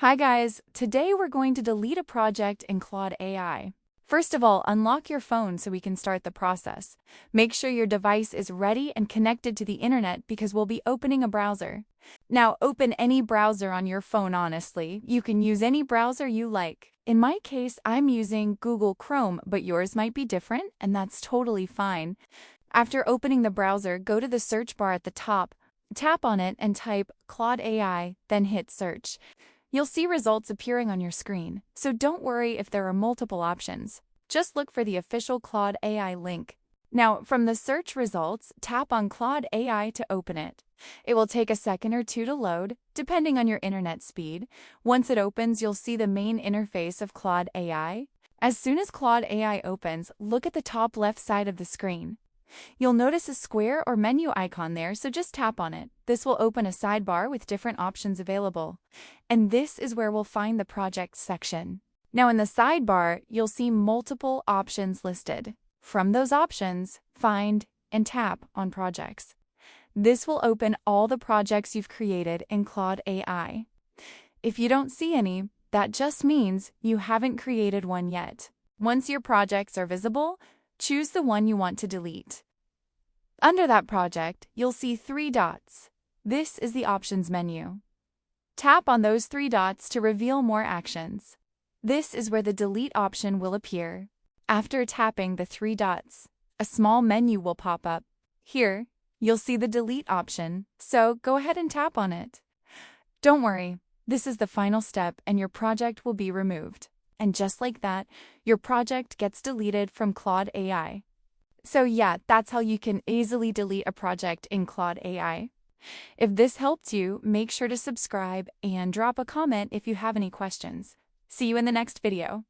Hi guys, today we're going to delete a project in Claude AI. First of all, unlock your phone so we can start the process. Make sure your device is ready and connected to the internet because we'll be opening a browser. Now, open any browser on your phone honestly. You can use any browser you like. In my case, I'm using Google Chrome, but yours might be different, and that's totally fine. After opening the browser, go to the search bar at the top, tap on it and type Claude AI, then hit search. You'll see results appearing on your screen, so don't worry if there are multiple options. Just look for the official Claude AI link. Now, from the search results, tap on Claude AI to open it. It will take a second or two to load, depending on your internet speed. Once it opens, you'll see the main interface of Claude AI. As soon as Claude AI opens, look at the top left side of the screen. You'll notice a square or menu icon there, so just tap on it. This will open a sidebar with different options available. And this is where we'll find the projects section. Now in the sidebar, you'll see multiple options listed. From those options, find and tap on projects. This will open all the projects you've created in Claude AI. If you don't see any, that just means you haven't created one yet. Once your projects are visible, choose the one you want to delete. Under that project, you'll see 3 dots. This is the options menu. Tap on those 3 dots to reveal more actions. This is where the delete option will appear. After tapping the 3 dots, a small menu will pop up. Here, you'll see the delete option, so go ahead and tap on it. Don't worry, this is the final step and your project will be removed. And just like that, your project gets deleted from Claude AI. So yeah, that's how you can easily delete a project in Claude AI. If this helped you, make sure to subscribe and drop a comment if you have any questions. See you in the next video.